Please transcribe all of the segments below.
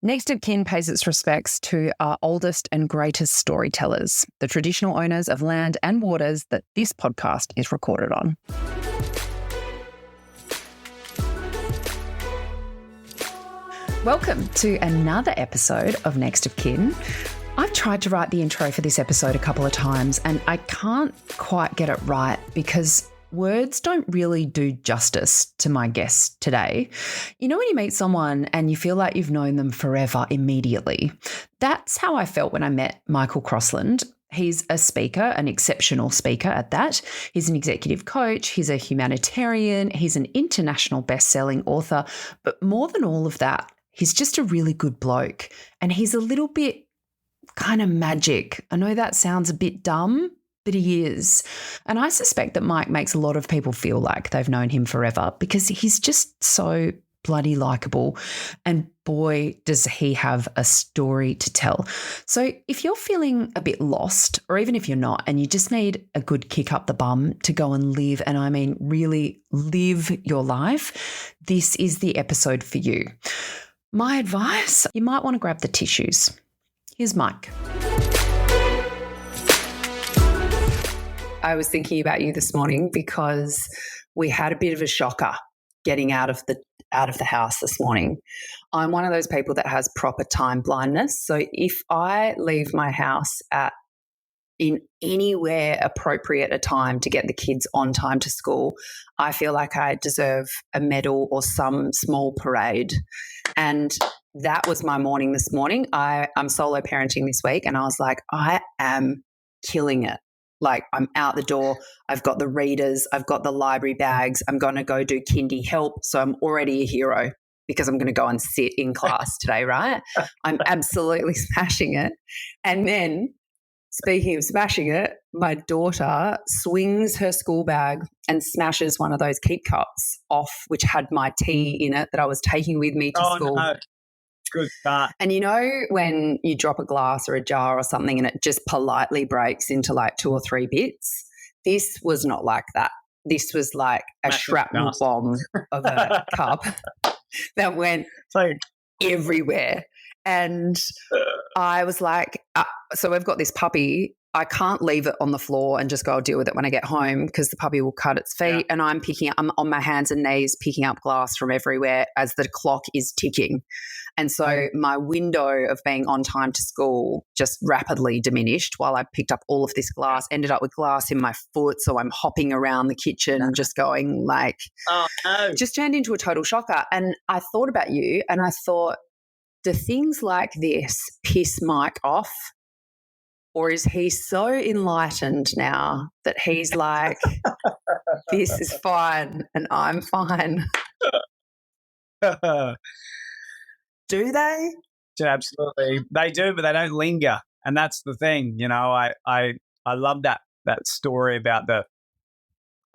Next of kin pays its respects to our oldest and greatest storytellers, the traditional owners of land and waters that this podcast is recorded on. Welcome to another episode of Next of Kin. I've tried to write the intro for this episode a couple of times and I can't quite get it right because words don't really do justice to my guest today. You know when you meet someone and you feel like you've known them forever immediately? That's how I felt when I met Michael Crossland. He's a speaker, an exceptional speaker at that. He's an executive coach. He's a humanitarian. He's an international best-selling author. But more than all of that, he's just a really good bloke. And he's a little bit kind of magic. I know that sounds a bit dumb, but he is. And I suspect that Mike makes a lot of people feel like they've known him forever because he's just so bloody likeable. And boy, does he have a story to tell. So if you're feeling a bit lost, or even if you're not, and you just need a good kick up the bum to go and live, and I mean really live your life, this is the episode for you. My advice, you might want to grab the tissues. Here's Mike. I was thinking about you this morning because we had a bit of a shocker getting out of the house this morning. I'm one of those people that has proper time blindness. So if I leave my house in anywhere appropriate a time to get the kids on time to school, I feel like I deserve a medal or some small parade. And that was my morning this morning. I'm solo parenting this week and I was like, I am killing it. Like I'm out the door. I've got the readers. I've got the library bags. I'm going to go do kindy help. So I'm already a hero because I'm going to go and sit in class today, right? I'm absolutely smashing it. And then speaking of smashing it, my daughter swings her school bag and smashes one of those keep cups off, which had my tea in it that I was taking with me to school. No. Good start. And you know when you drop a glass or a jar or something and it just politely breaks into like 2 or 3 bits? This was not like that. This was like a shrapnel bomb of a cup that went everywhere. And I was like, so we've got this puppy. I can't leave it on the floor and just go deal with it when I get home because the puppy will cut its feet. Yeah. And I'm on my hands and knees picking up glass from everywhere as the clock is ticking. And so my window of being on time to school just rapidly diminished while I picked up all of this glass, ended up with glass in my foot. So I'm hopping around the kitchen and just going like, just turned into a total shocker. And I thought about you and I thought, do things like this piss Mike off? Or is he so enlightened now that he's like, this is fine and I'm fine? Do they? Absolutely. They do, but they don't linger. And that's the thing. You know, I love that story about the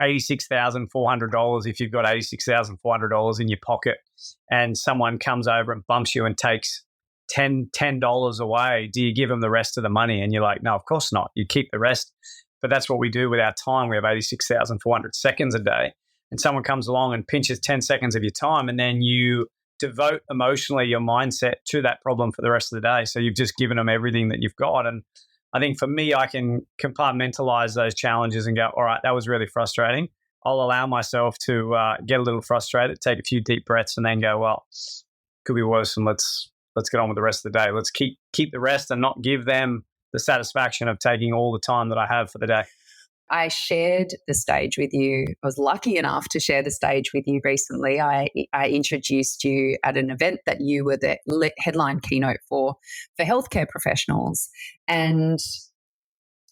$86,400 if you've got $86,400 in your pocket and someone comes over and bumps you and takes $10 away. Do you give them the rest of the money? And you're like, no, of course not. You keep the rest. But that's what we do with our time. We have 86,400 seconds a day. And someone comes along and pinches 10 seconds of your time and then you devote emotionally your mindset to that problem for the rest of the day. So you've just given them everything that you've got. And I think for me, I can compartmentalize those challenges and go, all right, that was really frustrating. I'll allow myself to get a little frustrated, take a few deep breaths and then go, well, could be worse and let's get on with the rest of the day. Let's keep the rest and not give them the satisfaction of taking all the time that I have for the day. I shared the stage with you. I was lucky enough to share the stage with you recently. I introduced you at an event that you were the headline keynote for healthcare professionals. And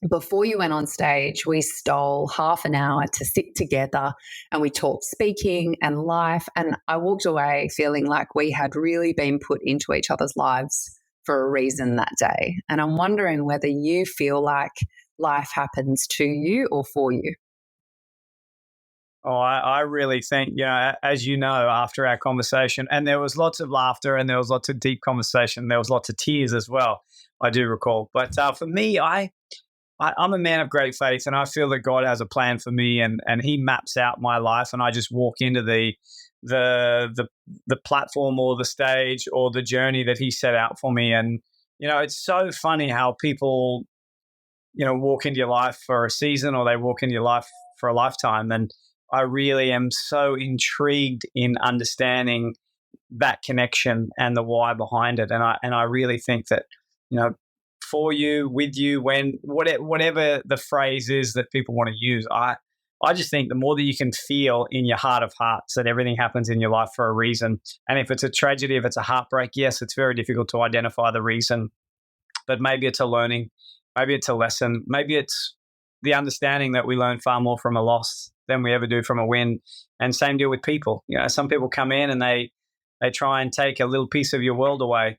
before you went on stage, we stole half an hour to sit together and we talked speaking and life. And I walked away feeling like we had really been put into each other's lives for a reason that day. And I'm wondering whether you feel like life happens to you or for you. Oh, I really think, as you know, after our conversation, and there was lots of laughter and there was lots of deep conversation, there was lots of tears as well, I do recall. But for me, I'm a man of great faith and I feel that God has a plan for me and he maps out my life and I just walk into the the platform or the stage or the journey that he set out for me. And it's so funny how people walk into your life for a season, or they walk into your life for a lifetime. And I really am so intrigued in understanding that connection and the why behind it. And I really think that, for you, with you, when whatever the phrase is that people want to use, I just think the more that you can feel in your heart of hearts that everything happens in your life for a reason. And if it's a tragedy, if it's a heartbreak, yes, it's very difficult to identify the reason, but maybe it's a learning, maybe it's a lesson, maybe it's the understanding that we learn far more from a loss than we ever do from a win. And same deal with people. Some people come in and they try and take a little piece of your world away.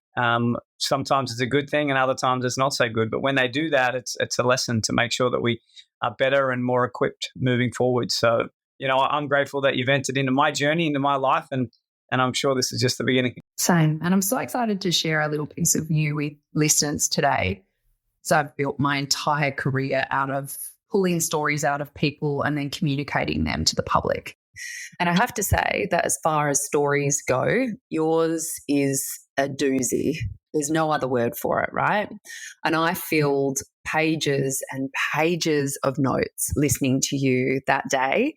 Sometimes it's a good thing and other times it's not so good. But when they do that, it's a lesson to make sure that we are better and more equipped moving forward. So, I'm grateful that you've entered into my journey, into my life, and I'm sure this is just the beginning. Same. And I'm so excited to share a little piece of you with listeners today. So I've built my entire career out of pulling stories out of people and then communicating them to the public. And I have to say that as far as stories go, yours is a doozy. There's no other word for it, right? And I filled pages and pages of notes listening to you that day.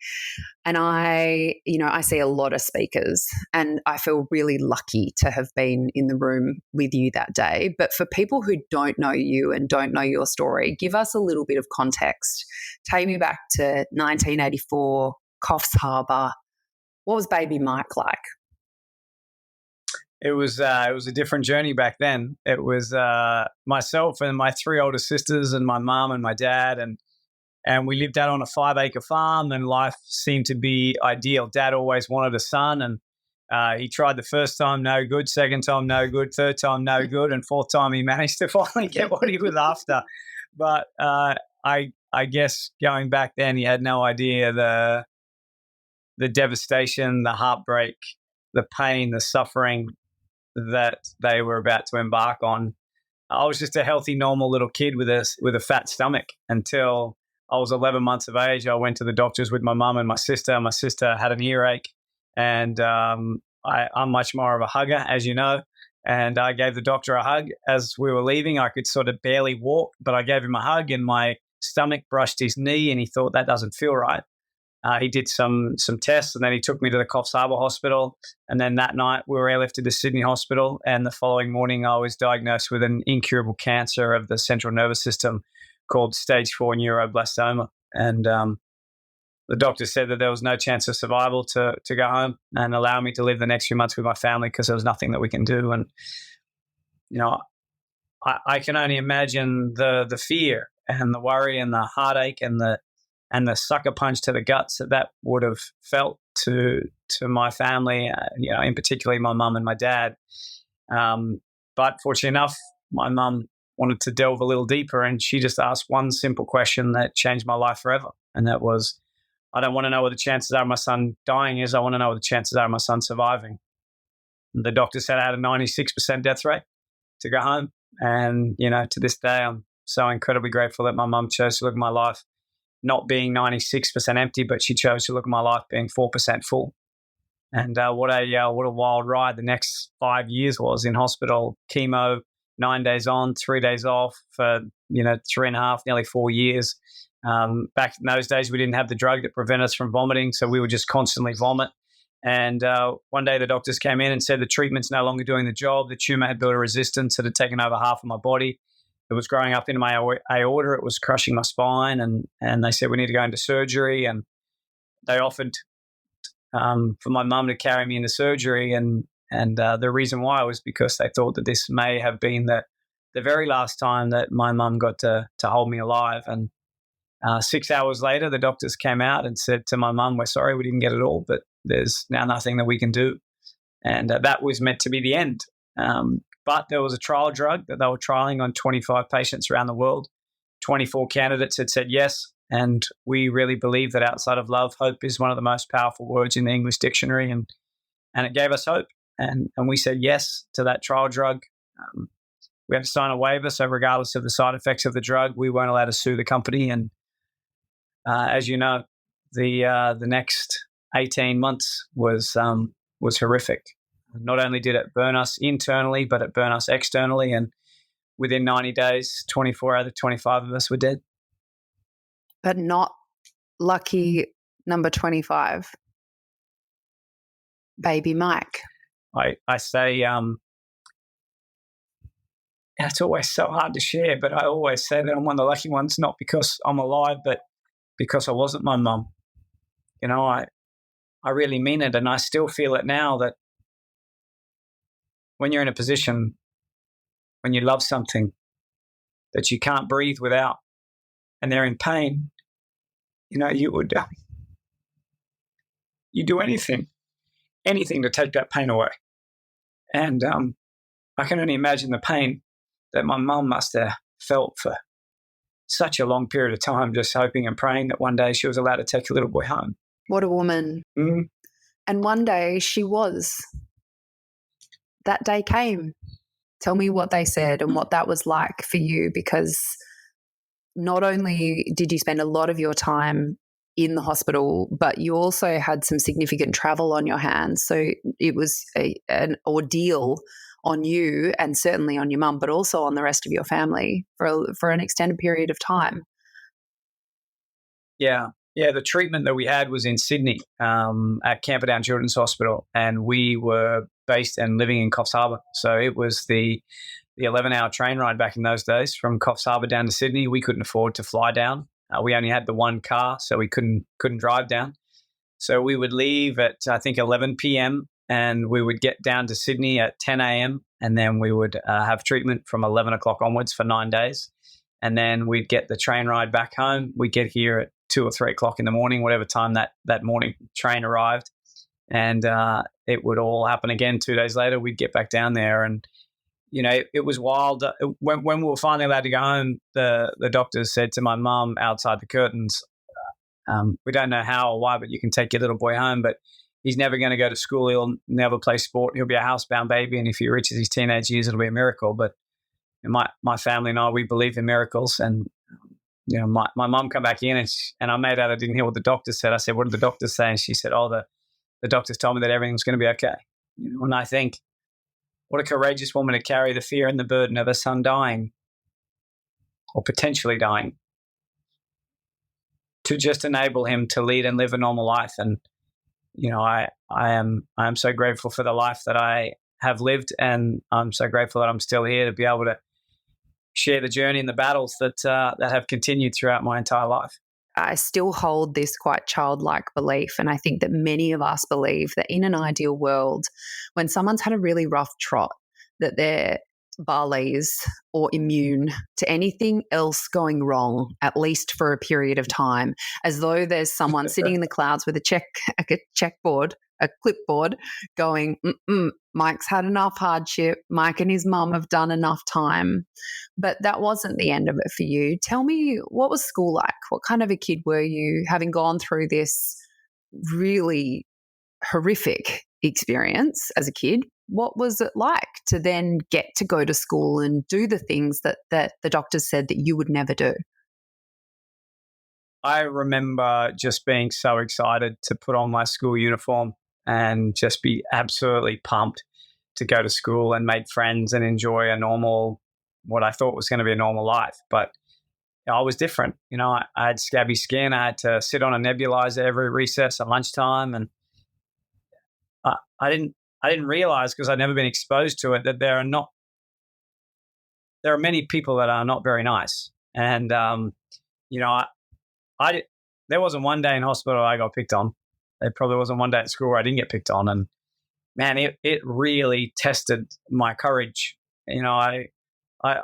And I see a lot of speakers and I feel really lucky to have been in the room with you that day. But for people who don't know you and don't know your story, give us a little bit of context. Take me back to 1984, Coffs Harbour. What was baby Mike like? It was a different journey back then. It was myself and my 3 older sisters and my mom and my dad, and we lived out on a 5-acre farm, and life seemed to be ideal. Dad always wanted a son, and he tried the first time, no good, second time, no good, third time, no good, and fourth time he managed to finally get what he was after. But I guess going back then, he had no idea the devastation, the heartbreak, the pain, the suffering that they were about to embark on. I was just a healthy, normal little kid with a fat stomach until I was 11 months of age. I went to the doctors with my mum and my sister. My sister had an earache, and I'm much more of a hugger, as you know. And I gave the doctor a hug as we were leaving. I could sort of barely walk, but I gave him a hug, and my stomach brushed his knee, and he thought, that doesn't feel right. He did some tests, and then he took me to the Coffs Harbour Hospital. And then that night we were airlifted to Sydney Hospital. And the following morning I was diagnosed with an incurable cancer of the central nervous system called stage 4 neuroblastoma. And the doctor said that there was no chance of survival to go home and allow me to live the next few months with my family because there was nothing that we can do. And, I can only imagine the fear and the worry and the heartache and the sucker punch to the guts that would have felt to my family, in particular my mum and my dad. But fortunately enough, my mum wanted to delve a little deeper, and she just asked one simple question that changed my life forever. And that was, I don't want to know what the chances are of my son dying is. I want to know what the chances are of my son surviving. And the doctor said I had a 96% death rate to go home. And, to this day, I'm so incredibly grateful that my mum chose to look at my life not being 96% empty, but she chose to look at my life being 4% full. And what a wild ride the next 5 years was in hospital, chemo, 9 days on, 3 days off for 3.5, nearly 4 years. Back in those days, we didn't have the drug that prevented us from vomiting, so we would just constantly vomit. And one day the doctors came in and said the treatment's no longer doing the job. The tumor had built a resistance. It had taken over half of my body. It was growing up into my aorta. It was crushing my spine, and they said we need to go into surgery. And they offered for my mum to carry me into surgery, and the reason why was because they thought that this may have been the very last time that my mum got to hold me alive. And 6 hours later, the doctors came out and said to my mum, "We're sorry, we didn't get it all, but there's now nothing that we can do." And that was meant to be the end. But there was a trial drug that they were trialing on 25 patients around the world. 24 candidates had said yes. And we really believe that outside of love, hope is one of the most powerful words in the English dictionary. And it gave us hope. And we said yes to that trial drug. We had to sign a waiver. So regardless of the side effects of the drug, we weren't allowed to sue the company. And as you know, the next 18 months was horrific. Not only did it burn us internally, but it burned us externally. And within 90 days, 24 out of 25 of us were dead. But not lucky number 25, baby Mike. I say it's always so hard to share, but I always say that I'm one of the lucky ones, not because I'm alive, but because I wasn't my mum. I really mean it, and I still feel it now, that when you're in a position, when you love something that you can't breathe without, and they're in pain, you would you do anything to take that pain away. And I can only imagine the pain that my mum must have felt for such a long period of time, just hoping and praying that one day she was allowed to take a little boy home. What a woman. Mm-hmm. And one day she was. That day came. Tell me what they said and what that was like for you, because not only did you spend a lot of your time in the hospital, but you also had some significant travel on your hands. So it was an ordeal on you, and certainly on your mum, but also on the rest of your family for an extended period of time. Yeah. The treatment that we had was in Sydney at Camperdown Children's Hospital, and we were based and living in Coffs Harbour. So it was the 11-hour train ride back in those days from Coffs Harbour down to Sydney. We couldn't afford to fly down. We only had the one car, so we couldn't drive down. So we would leave at, I think, 11 p.m. and we would get down to Sydney at 10 a.m. and then we would have treatment from 11 o'clock onwards for 9 days. And then we'd get the train ride back home. We'd get here at 2 or 3 o'clock in the morning, whatever time that morning train arrived. And it would all happen again 2 days later. We'd get back down there. And, it was wild. When we were finally allowed to go home, the doctors said to my mum outside the curtains, we don't know how or why, but you can take your little boy home, but he's never going to go to school. He'll never play sport. He'll be a housebound baby. And if he reaches his teenage years, it'll be a miracle. But my family and I, we believe in miracles. And my mum come back in and I made out I didn't hear what the doctor said. I said, what did the doctor say? And she said, the doctors told me that everything's going to be okay. And I think, what a courageous woman to carry the fear and the burden of her son dying or potentially dying to just enable him to lead and live a normal life. And, I am so grateful for the life that I have lived, and I'm so grateful that I'm still here to be able to share the journey and the battles that have continued throughout my entire life. I still hold this quite childlike belief, and I think that many of us believe that in an ideal world, when someone's had a really rough trot, that they're Barley's or immune to anything else going wrong, at least for a period of time, as though there's someone sitting in the clouds with a clipboard going, Mike's had enough hardship. Mike and his mum have done enough time. But that wasn't the end of it for you. Tell me, what was school like? What kind of a kid were you, having gone through this really horrific experience as a kid? What was it like to then get to go to school and do the things that the doctors said that you would never do? I remember just being so excited to put on my school uniform and just be absolutely pumped to go to school and make friends and enjoy what I thought was going to be a normal life. But I was different. I had scabby skin. I had to sit on a nebulizer every recess at lunchtime. And I didn't realize, because I'd never been exposed to it, that there are many people that are not very nice. And, there wasn't one day in hospital I got picked on. There probably wasn't one day at school where I didn't get picked on. And man, it really tested my courage. I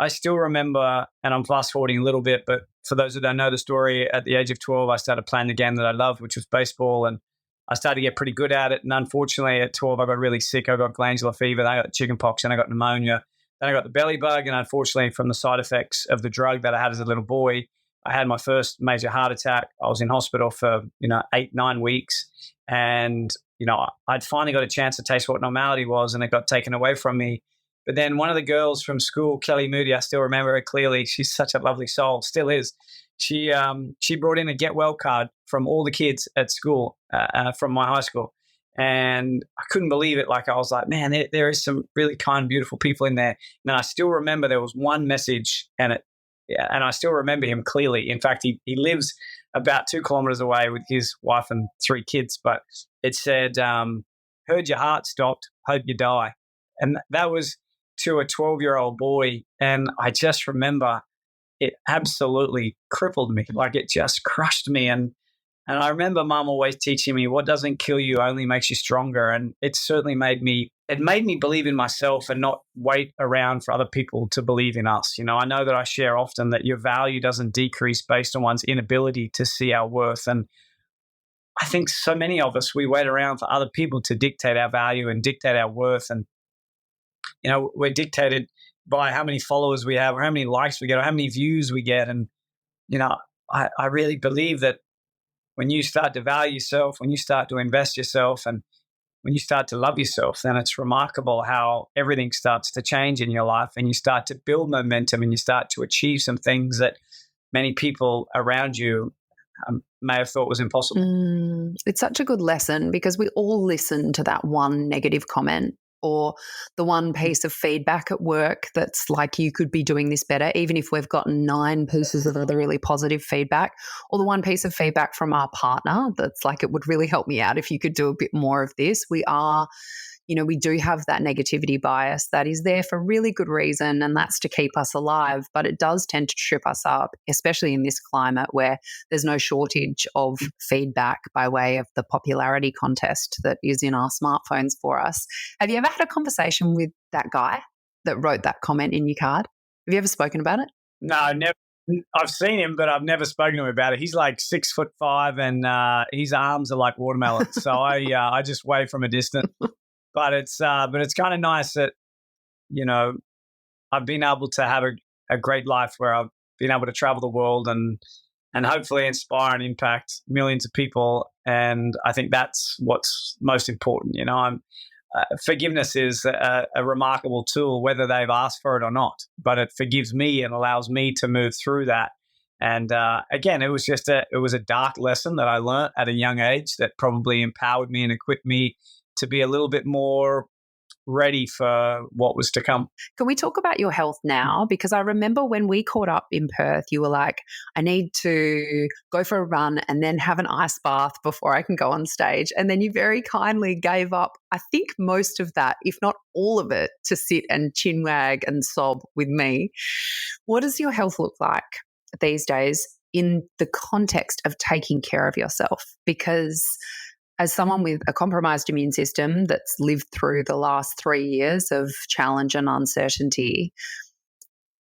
still remember, and I'm fast forwarding a little bit, but for those that don't know the story, at the age of 12, I started playing the game that I loved, which was baseball. And I started to get pretty good at it. And unfortunately, at 12, I got really sick. I got glandular fever. Then I got chicken pox, and I got pneumonia. Then I got the belly bug. And unfortunately, from the side effects of the drug that I had as a little boy, I had my first major heart attack. I was in hospital for, 8-9 weeks. And, I'd finally got a chance to taste what normality was, and it got taken away from me But then one of the girls from school, Kelly Moody, I still remember her clearly. She's such a lovely soul, still is. She brought in a get well card from all the kids at school, from my high school. And I couldn't believe it. Like, I was like, man, there is some really kind, beautiful people in there. And I still remember there was one message, and I still remember him clearly. In fact, he lives about 2 kilometers away with his wife and 3 kids. But it said, heard your heart stopped, hope you die. And that was to a 12-year-old boy. And I just remember it absolutely crippled me. Like, it just crushed me. And I remember Mum always teaching me, what doesn't kill you only makes you stronger. And it certainly made me believe in myself and not wait around for other people to believe in us. You know, I know that I share often that your value doesn't decrease based on one's inability to see our worth. And I think so many of us, we wait around for other people to dictate our value and dictate our worth. And, you know, we're dictated by how many followers we have or how many likes we get or how many views we get. And, you know, I really believe that when you start to value yourself, when you start to invest yourself, and when you start to love yourself, then it's remarkable how everything starts to change in your life, and you start to build momentum, and you start to achieve some things that many people around you may have thought was impossible. It's such a good lesson, because we all listen to that one negative comment or the one piece of feedback at work that's like, you could be doing this better, even if we've gotten 9 pieces of other really positive feedback, or the one piece of feedback from our partner that's like, it would really help me out if you could do a bit more of this. We do have that negativity bias that is there for really good reason, and that's to keep us alive, but it does tend to trip us up, especially in this climate where there's no shortage of feedback by way of the popularity contest that is in our smartphones for us. Have you ever had a conversation with that guy that wrote that comment in your card? Have you ever spoken about it? No, never. I've seen him, but I've never spoken to him about it. He's like 6'5", and his arms are like watermelons. So I just wave from a distance. But it's kind of nice that, you know, I've been able to have a great life where I've been able to travel the world and hopefully inspire and impact millions of people. And I think that's what's most important. You know, forgiveness is a remarkable tool, whether they've asked for it or not. But it forgives me and allows me to move through that. And again, it was a dark lesson that I learned at a young age that probably empowered me and equipped me to be a little bit more ready for what was to come. Can we talk about your health now? Because I remember when we caught up in Perth, you were like, I need to go for a run and then have an ice bath before I can go on stage. And then you very kindly gave up, I think, most of that, if not all of it, to sit and chin wag and sob with me. What does your health look like these days in the context of taking care of yourself? Because as someone with a compromised immune system that's lived through the last 3 years of challenge and uncertainty,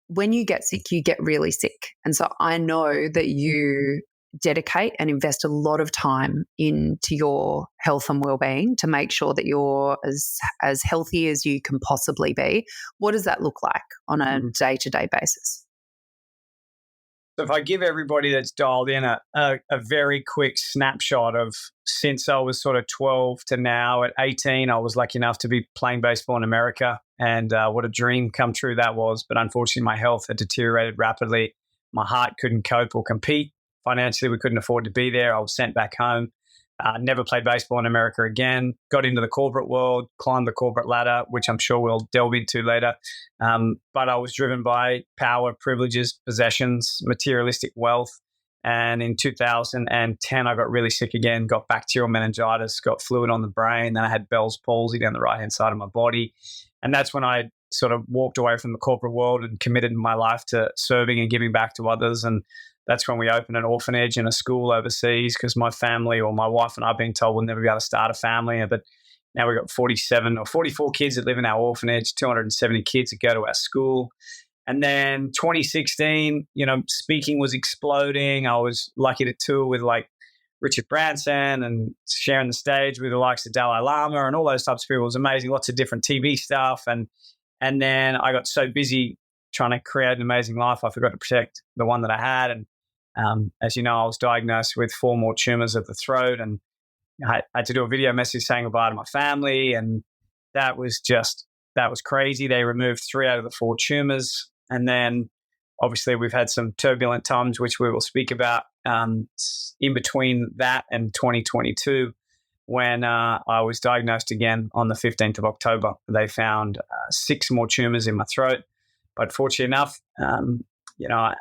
when you get sick, you get really sick. And so I know that you dedicate and invest a lot of time into your health and well-being to make sure that you're as healthy as you can possibly be. What does that look like on a day-to-day basis? So if I give everybody that's dialed in a very quick snapshot of since I was sort of 12 to now at 18, I was lucky enough to be playing baseball in America, and what a dream come true that was. But unfortunately, my health had deteriorated rapidly. My heart couldn't cope or compete. Financially, we couldn't afford to be there. I was sent back home. Never played baseball in America again. Got into the corporate world, climbed the corporate ladder, which I'm sure we'll delve into later. But I was driven by power, privileges, possessions, materialistic wealth. And in 2010, I got really sick again, got bacterial meningitis, got fluid on the brain. Then I had Bell's palsy down the right-hand side of my body. And that's when I sort of walked away from the corporate world and committed my life to serving and giving back to others. And that's when we opened an orphanage and a school overseas, because my family, or my wife and I, have been told we'll never be able to start a family. But now we've got 47 or 44 kids that live in our orphanage, 270 kids that go to our school. And then 2016, you know, speaking was exploding. I was lucky to tour with like Richard Branson and sharing the stage with the likes of Dalai Lama and all those types of people. It was amazing, lots of different TV stuff. And then I got so busy trying to create an amazing life, I forgot to protect the one that I had. And as you know, I was diagnosed with 4 more tumors of the throat, and I had to do a video message saying goodbye to my family. And that was that was crazy. They removed 3 out of the 4 tumors. And then obviously we've had some turbulent times, which we will speak about in between that and 2022, when I was diagnosed again on the 15th of October. They found 6 more tumors in my throat. But fortunately enough, I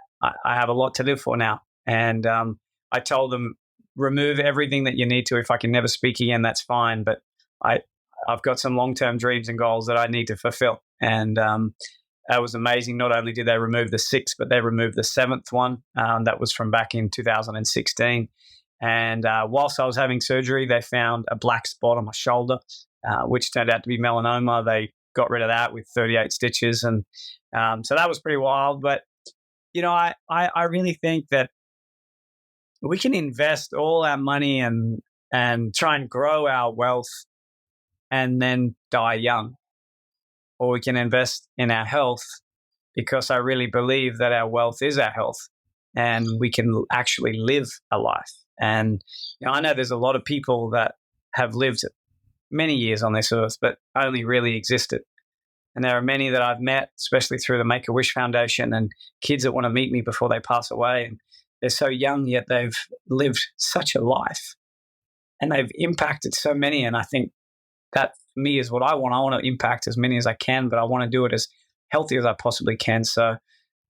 have a lot to live for now. And I told them, remove everything that you need to. If I can never speak again, that's fine. But I've got some long-term dreams and goals that I need to fulfill. And that was amazing. Not only did they remove the 6th, but they removed the 7th one. That was from back in 2016. And whilst I was having surgery, they found a black spot on my shoulder, which turned out to be melanoma. They got rid of that with 38 stitches. And so that was pretty wild. But, I really think that we can invest all our money and try and grow our wealth and then die young. Or we can invest in our health, because I really believe that our wealth is our health and we can actually live a life. And I know there's a lot of people that have lived many years on this earth, but only really existed. And there are many that I've met, especially through the Make-A-Wish Foundation, and kids that want to meet me before they pass away. And they're so young, yet they've lived such a life and they've impacted so many. And I think that for me is what I want. I want to impact as many as I can, but I want to do it as healthy as I possibly can. So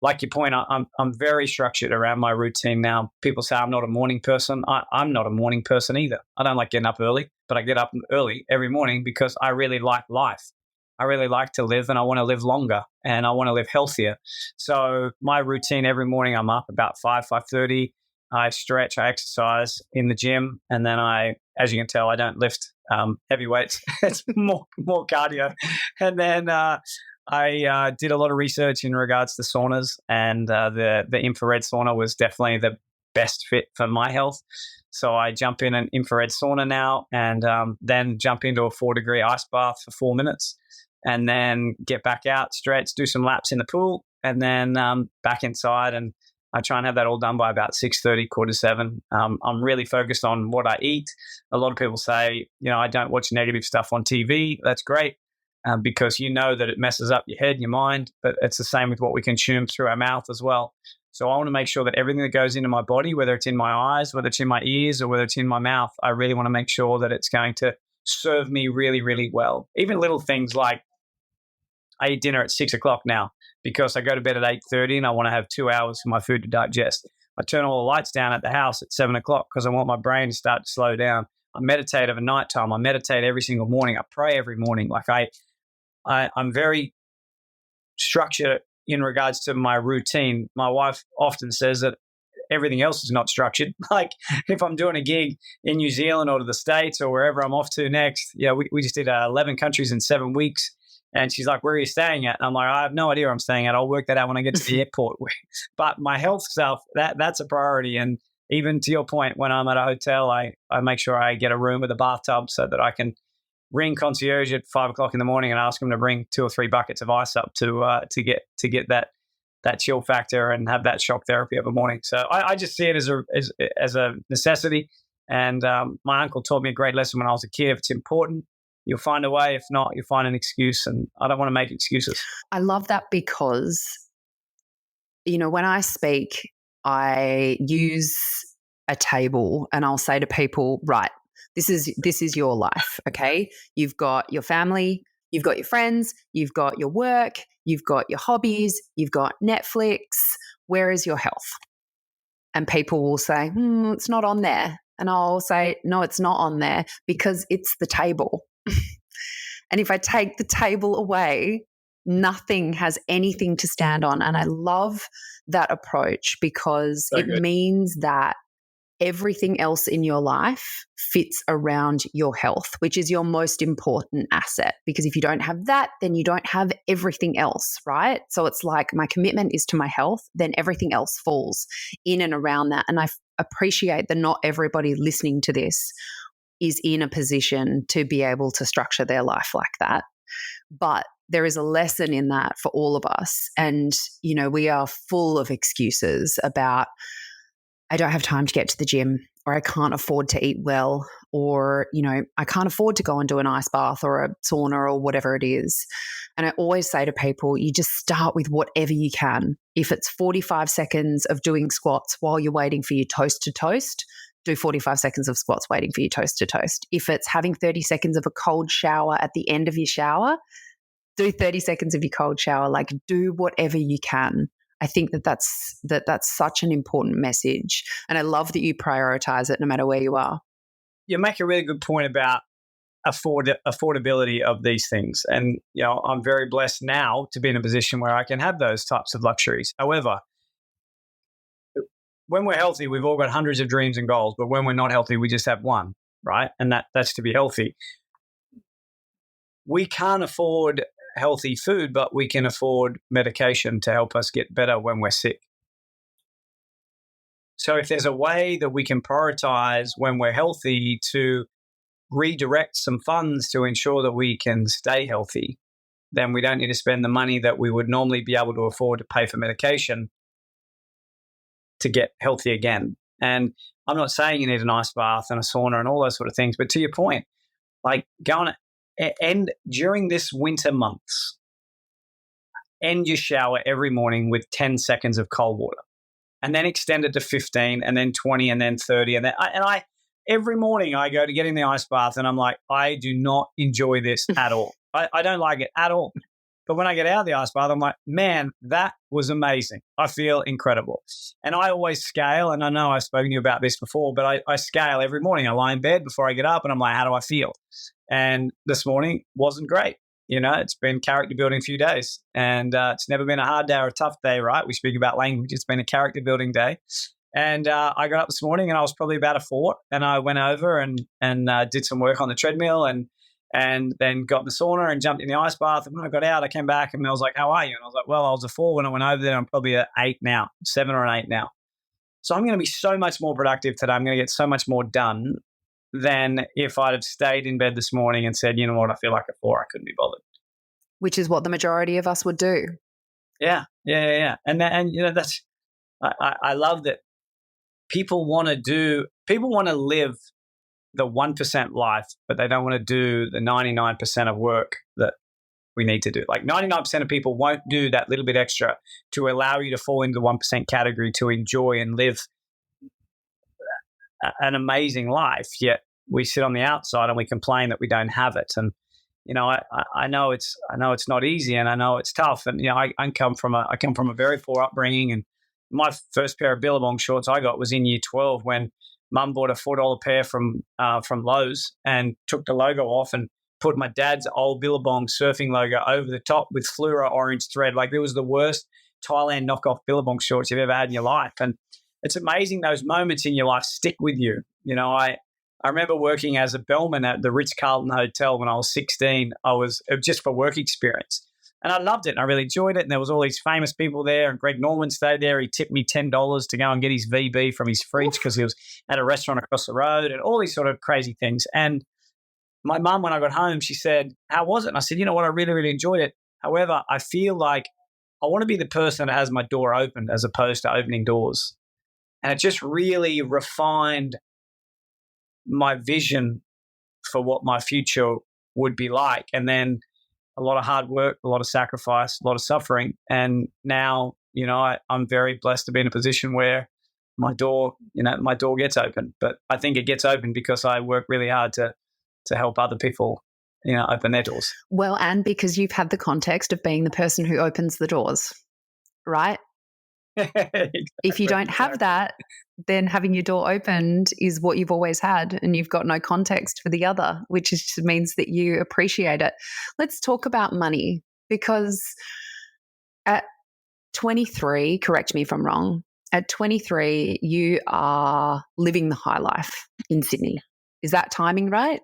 like your point, I'm very structured around my routine now. People say I'm not a morning person. I'm not a morning person either. I don't like getting up early, but I get up early every morning because I really like life. I really like to live, and I want to live longer, and I want to live healthier. So my routine every morning, I'm up about 5:30. I stretch, I exercise in the gym, and then as you can tell, I don't lift heavy weights. It's more cardio. And then I did a lot of research in regards to saunas, and the infrared sauna was definitely the best fit for my health. So I jump in an infrared sauna now, and then jump into a 4-degree ice bath for 4 minutes, and then get back out, stretch, do some laps in the pool, and then back inside. And I try and have that all done by about 6:30, 6:45. I'm really focused on what I eat. A lot of people say, I don't watch negative stuff on TV. That's great, because that it messes up your head and your mind, but it's the same with what we consume through our mouth as well. So I want to make sure that everything that goes into my body, whether it's in my eyes, whether it's in my ears, or whether it's in my mouth, I really want to make sure that it's going to serve me really, really well. Even little things like I eat dinner at 6:00 now because I go to bed at 8:30 and I want to have 2 hours for my food to digest. I turn all the lights down at the house at 7:00 because I want my brain to start to slow down. I meditate over nighttime. I meditate every single morning. I pray every morning. Like I'm very structured in regards to my routine. My wife often says that everything else is not structured. Like if I'm doing a gig in New Zealand or to the States or wherever I'm off to next, we just did 11 countries in 7 weeks. And she's like, where are you staying at? And I'm like, I have no idea where I'm staying at. I'll work that out when I get to the airport. But my health stuff, that's a priority. And even to your point, when I'm at a hotel, I make sure I get a room with a bathtub so that I can ring concierge at 5:00 in the morning and ask them to bring 2 or 3 buckets of ice up to get that chill factor and have that shock therapy every morning. So I just see it as a necessity. And my uncle taught me a great lesson when I was a kid. If it's important, you'll find a way. If not, you'll find an excuse. And I don't want to make excuses. I love that because, when I speak, I use a table and I'll say to people, right, this is your life, okay? You've got your family, you've got your friends, you've got your work, you've got your hobbies, you've got Netflix. Where is your health? And people will say, it's not on there. And I'll say, no, it's not on there because it's the table. And if I take the table away, nothing has anything to stand on. And I love that approach because it means that everything else in your life fits around your health, which is your most important asset. Because if you don't have that, then you don't have everything else, right? So it's like my commitment is to my health, then everything else falls in and around that. And I appreciate that not everybody listening to this is in a position to be able to structure their life like that. But there is a lesson in that for all of us. And, we are full of excuses about I don't have time to get to the gym, or I can't afford to eat well, or, I can't afford to go and do an ice bath or a sauna or whatever it is. And I always say to people, you just start with whatever you can. If it's 45 seconds of doing squats while you're waiting for your toast to toast, do 45 seconds of squats waiting for your toast to toast. If it's having 30 seconds of a cold shower at the end of your shower, do 30 seconds of your cold shower. Like, do whatever you can. I think that's such an important message. And I love that you prioritize it no matter where you are. You make a really good point about affordability of these things. And, I'm very blessed now to be in a position where I can have those types of luxuries. However, when we're healthy, we've all got hundreds of dreams and goals, but when we're not healthy, we just have one, right? And that's to be healthy. We can't afford healthy food, but we can afford medication to help us get better when we're sick. So if there's a way that we can prioritize when we're healthy to redirect some funds to ensure that we can stay healthy, then we don't need to spend the money that we would normally be able to afford to pay for medication to get healthy again. And I'm not saying you need an ice bath and a sauna and all those sort of things, but to your point, like and during this winter months, end your shower every morning with 10 seconds of cold water, and then extend it to 15, and then 20, and then 30. And I every morning I go to get in the ice bath, and I'm like, I do not enjoy this at all. I don't like it at all. But when I get out of the ice bath, I'm like, man, that was amazing. I feel incredible. And I always scale, and I know I've spoken to you about this before, but I scale every morning. I lie in bed before I get up, and I'm like, how do I feel? And this morning wasn't great. It's been character building a few days, and it's never been a hard day or a tough day, right? We speak about language. It's been a character building day. And I got up this morning, and I was probably about a 4, and I went over and did some work on the treadmill, and then got in the sauna and jumped in the ice bath. And when I got out, I came back and I was like, how are you? And I was like, well, I was a 4 when I went over there. I'm probably an 8 now, 7 or an 8 now. So I'm going to be so much more productive today. I'm going to get so much more done than if I'd have stayed in bed this morning and said, you know what, I feel like a 4. I couldn't be bothered. Which is what the majority of us would do. Yeah. And that's, I love that people want to live the 1% life, but they don't want to do the 99% of work that we need to do. Like 99% of people won't do that little bit extra to allow you to fall into the 1% category to enjoy and live an amazing life. Yet we sit on the outside and we complain that we don't have it. And I know it's not easy, and I know it's tough. And I come from a very poor upbringing, and my first pair of Billabong shorts I got was in year 12 when Mum bought a $4 pair from Lowe's and took the logo off and put my dad's old Billabong surfing logo over the top with fluoro orange thread. Like, it was the worst Thailand knockoff Billabong shorts you've ever had in your life. And it's amazing those moments in your life stick with you. I remember working as a bellman at the Ritz-Carlton Hotel when I was 16. It was just for work experience. And I loved it, and I really enjoyed it. And there was all these famous people there, and Greg Norman stayed there. He tipped me $10 to go and get his VB from his fridge because he was at a restaurant across the road, and all these sort of crazy things. And my mum, when I got home, she said, how was it? And I said, you know what, I really, really enjoyed it. However, I feel like I want to be the person that has my door opened as opposed to opening doors. And it just really refined my vision for what my future would be like. And then a lot of hard work, a lot of sacrifice, a lot of suffering. And now, I'm very blessed to be in a position where my door gets open. But I think it gets open because I work really hard to help other people, open their doors. Well, and because you've had the context of being the person who opens the doors, right? Exactly. If you don't have that, then having your door opened is what you've always had, and you've got no context for the other, which means that you appreciate it. Let's talk about money, because at 23, correct me if I'm wrong, at 23, you are living the high life in Sydney. Is that timing right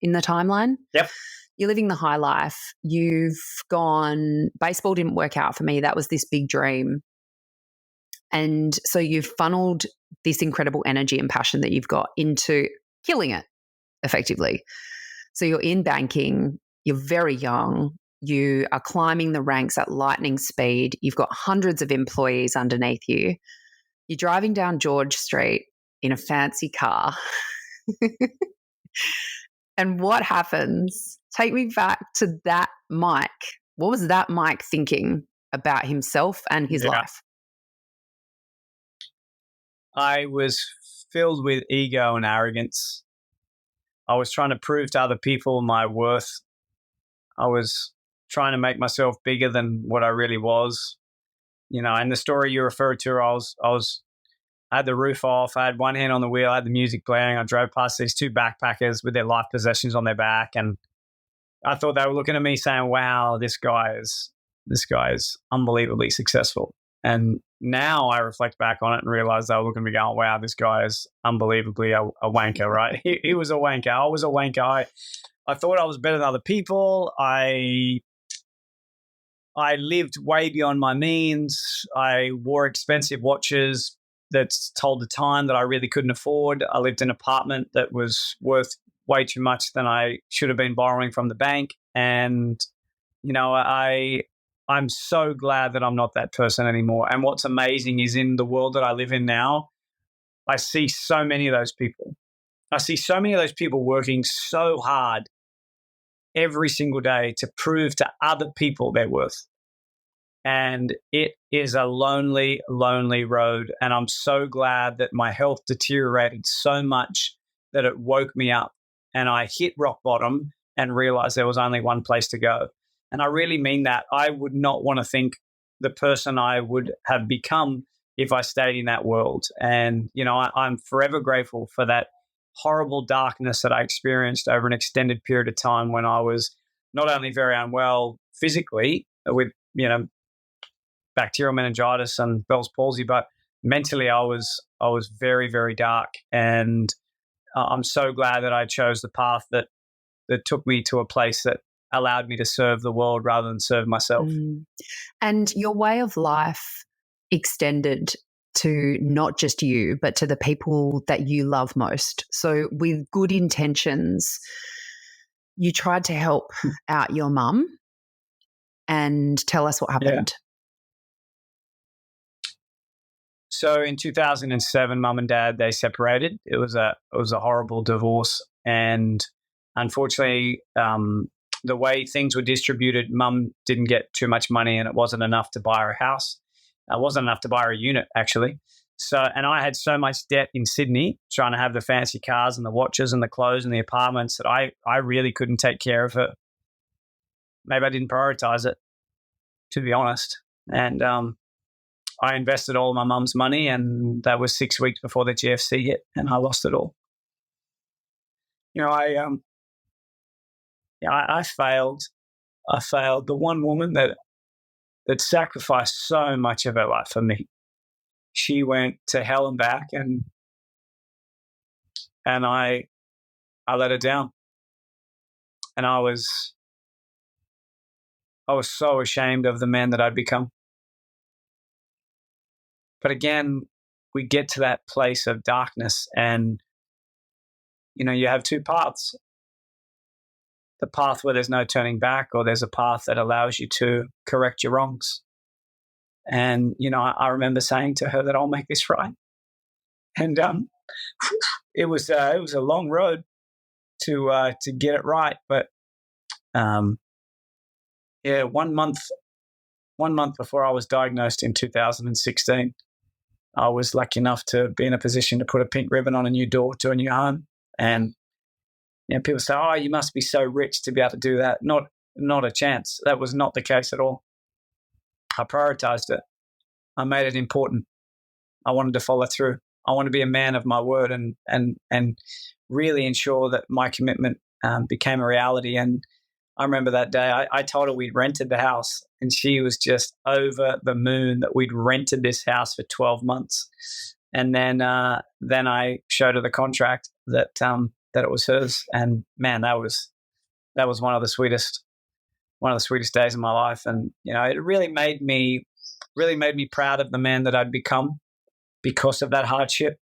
in the timeline? Yep. You're living the high life. You've gone, baseball didn't work out for me. That was this big dream. And so you've funneled this incredible energy and passion that you've got into killing it effectively. So you're in banking, you're very young, you are climbing the ranks at lightning speed, you've got hundreds of employees underneath you. You're driving down George Street in a fancy car. And what happens? Take me back to that Mike. What was that Mike thinking about himself and his life? I was filled with ego and arrogance. I was trying to prove to other people my worth. I was trying to make myself bigger than what I really was. And the story you referred to, I had the roof off. I had one hand on the wheel. I had the music blaring. I drove past these two backpackers with their life possessions on their back, and I thought they were looking at me saying, "Wow, this guy is unbelievably successful." And now I reflect back on it and realize they were looking at me going, "Wow, this guy is unbelievably a wanker." Right? He was a wanker. I was a wanker. I thought I was better than other people. I lived way beyond my means. I wore expensive watches that told the time that I really couldn't afford. I lived in an apartment that was worth way too much than I should have been borrowing from the bank. And, I'm so glad that I'm not that person anymore. And what's amazing is in the world that I live in now, I see so many of those people. I see so many of those people working so hard every single day to prove to other people their worth. And it is a lonely, lonely road. And I'm so glad that my health deteriorated so much that it woke me up and I hit rock bottom and realized there was only one place to go. And I really mean that. I would not want to think the person I would have become if I stayed in that world. And, I'm forever grateful for that horrible darkness that I experienced over an extended period of time when I was not only very unwell physically with, bacterial meningitis and Bell's palsy, but mentally I was very, very dark. And I'm so glad that I chose the path that took me to a place that allowed me to serve the world rather than serve myself. And your way of life extended to not just you, but to the people that you love most. So with good intentions, you tried to help out your mum, and tell us what happened. Yeah. So in 2007, mum and dad, they separated. It was a horrible divorce. And unfortunately, the way things were distributed, mum didn't get too much money and it wasn't enough to buy her a house. It wasn't enough to buy her a unit, actually. So, and I had so much debt in Sydney, trying to have the fancy cars and the watches and the clothes and the apartments, that I really couldn't take care of her. Maybe I didn't prioritize it, to be honest. And I invested all my mum's money, and that was 6 weeks before the GFC hit, and I lost it all. I failed. I failed. The one woman that sacrificed so much of her life for me, she went to hell and back, and I let her down. And I was so ashamed of the man that I'd become. But again, we get to that place of darkness, and you have two paths. The path where there's no turning back, or there's a path that allows you to correct your wrongs. And I remember saying to her that I'll make this right. And it was a long road to get it right. But 1 month before I was diagnosed in 2016, I was lucky enough to be in a position to put a pink ribbon on a new door to a new home. And people say, "Oh, you must be so rich to be able to do that." Not a chance. That was not the case at all. I prioritized it. I made it important. I wanted to follow through. I want to be a man of my word and really ensure that my commitment became a reality. And I remember that day I told her we'd rented the house, and she was just over the moon that we'd rented this house for 12 months. And then I showed her the contract that it was hers. And man, that was one of the sweetest days of my life. And it really made me proud of the man that I'd become because of that hardship.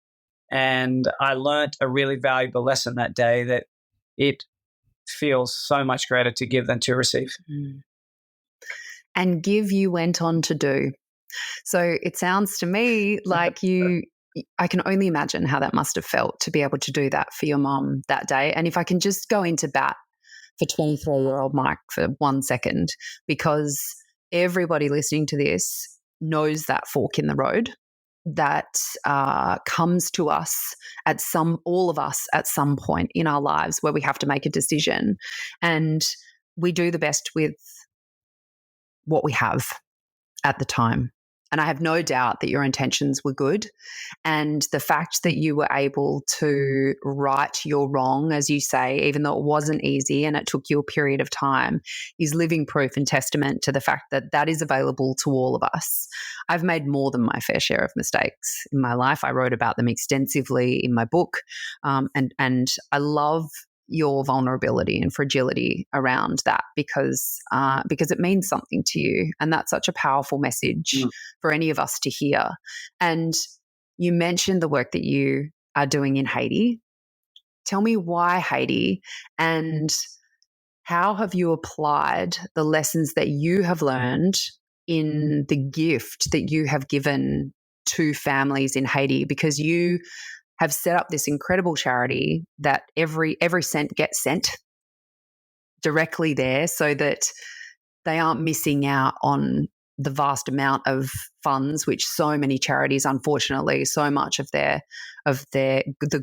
And I learned a really valuable lesson that day, that it feels so much greater to give than to receive. And give you went on to do. So it sounds to me like I can only imagine how that must have felt to be able to do that for your mum that day. And if I can just go into bat for 23-year-old Mike for 1 second, because everybody listening to this knows that fork in the road that comes to us all of us at some point in our lives where we have to make a decision, and we do the best with what we have at the time. And I have no doubt that your intentions were good. And the fact that you were able to right your wrong, as you say, even though it wasn't easy and it took you a period of time, is living proof and testament to the fact that that is available to all of us. I've made more than my fair share of mistakes in my life. I wrote about them extensively in my book. And I love your vulnerability and fragility around that because it means something to you, and that's such a powerful message for any of us to hear. And you mentioned the work that you are doing in Haiti. Tell me why Haiti, and how have you applied the lessons that you have learned in the gift that you have given to families in Haiti, because you have set up this incredible charity that every cent gets sent directly there, so that they aren't missing out on the vast amount of funds, which so many charities, unfortunately, so much of the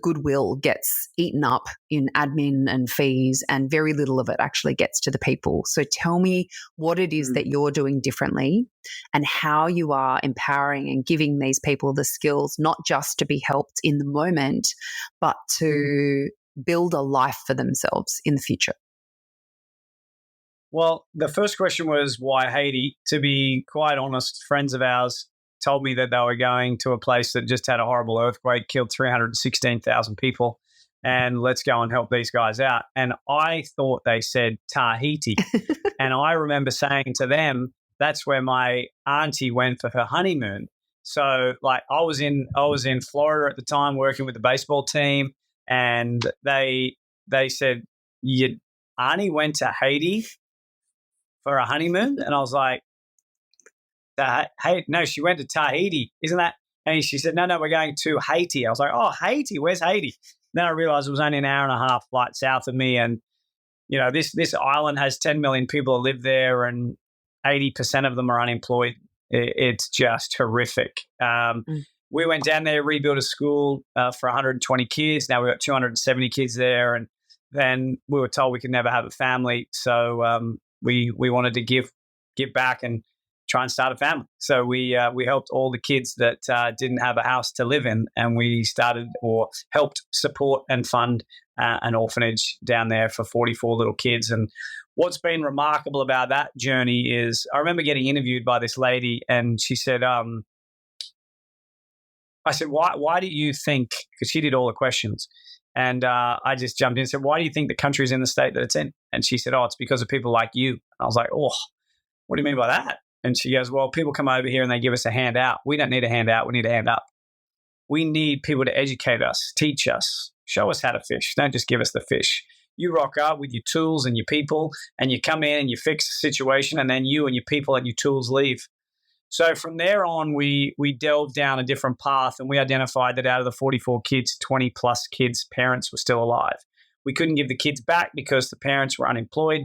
goodwill gets eaten up in admin and fees, and very little of it actually gets to the people. So tell me what it is that you're doing differently, and how you are empowering and giving these people the skills, not just to be helped in the moment, but to build a life for themselves in the future. Well, the first question was why Haiti. To be quite honest, friends of ours told me that they were going to a place that just had a horrible earthquake, killed 316,000 people, and let's go and help these guys out. And I thought they said Tahiti. And I remember saying to them, that's where my auntie went for her honeymoon. So like I was in Florida at the time working with the baseball team, and they said, your auntie went to Haiti for a honeymoon? And I was like, hey, no, she went to Tahiti, isn't that? And she said, no, we're going to Haiti. I was like, oh, Haiti, where's Haiti? Then I realized it was only an hour and a half flight south of me. And, you know, this island has 10 million people who live there, and 80% of them are unemployed. It's just horrific. We went down there, rebuilt a school for 120 kids. Now we've got 270 kids there. And then we were told we could never have a family. So we wanted to give back and try and start a family. So we helped all the kids that didn't have a house to live in, and we started or helped support and fund an orphanage down there for 44 little kids. And what's been remarkable about that journey is I remember getting interviewed by this lady, and she said, I said, why do you think, because she did all the questions, and I just jumped in and said, why do you think the country is in the state that it's in? And she said, oh, it's because of people like you. And I was like, oh, what do you mean by that? And she goes, well, people come over here and they give us a handout. We don't need a handout. We need a hand up. We need people to educate us, teach us, show us how to fish. Don't just give us the fish. You rock up with your tools and your people, and you come in and you fix the situation, and then you and your people and your tools leave. So from there on, we delved down a different path, and we identified that out of the 44 kids, 20 plus kids' parents were still alive. We couldn't give the kids back because the parents were unemployed.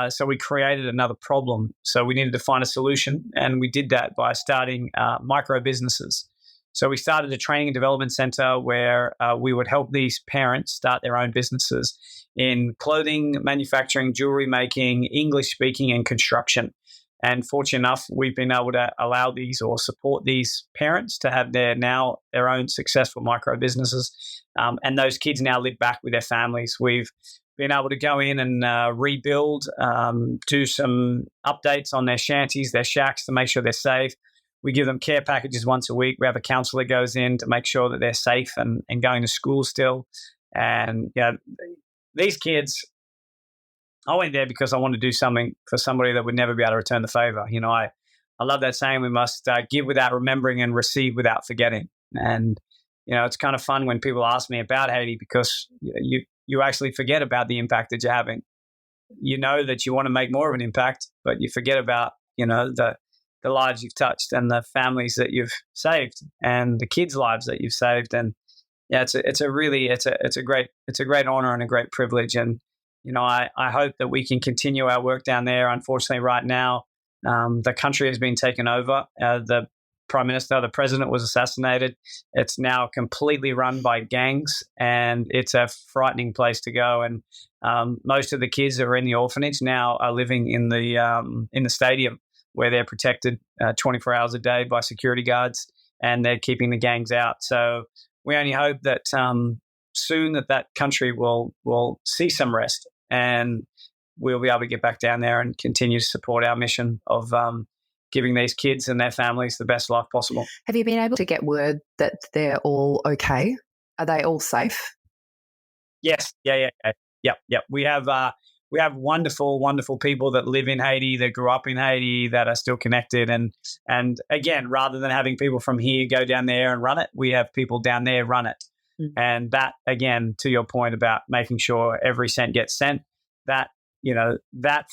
So we created another problem. So we needed to find a solution, and we did that by starting micro businesses. So we started a training and development center where we would help these parents start their own businesses in clothing, manufacturing, jewelry making, English speaking, and construction. And fortunate enough, we've been able to allow these or support these parents to have their own successful micro businesses. And those kids now live back with their families. We've been able to go in and rebuild, do some updates on their shanties, their shacks to make sure they're safe. We give them care packages once a week. We have a counselor goes in to make sure that they're safe and going to school still. And these kids, I went there because I wanted to do something for somebody that would never be able to return the favor. You know, I love that saying, we must give without remembering and receive without forgetting. And, you know, it's kind of fun when people ask me about Haiti, because you actually forget about the impact that you're having. You know that you want to make more of an impact, but you forget about, you know, the lives you've touched and the families that you've saved and the kids' lives that you've saved. And yeah, it's a great honor and a great privilege. And I hope that we can continue our work down there. Unfortunately, right now, the country has been taken over. The Prime Minister, the President was assassinated. It's now completely run by gangs, and it's a frightening place to go. And most of the kids that are in the orphanage now are living in the stadium, where they're protected 24 hours a day by security guards, and they're keeping the gangs out. So we only hope that soon that country will see some rest, and we'll be able to get back down there and continue to support our mission of giving these kids and their families the best life possible. Have you been able to get word that they're all okay? Are they all safe? Yes. Yeah. Yep. We have wonderful people that live in Haiti, that grew up in Haiti, that are still connected. And again, rather than having people from here go down there and run it, we have people down there run it. Mm-hmm. And that, again, to your point about making sure every cent gets sent, that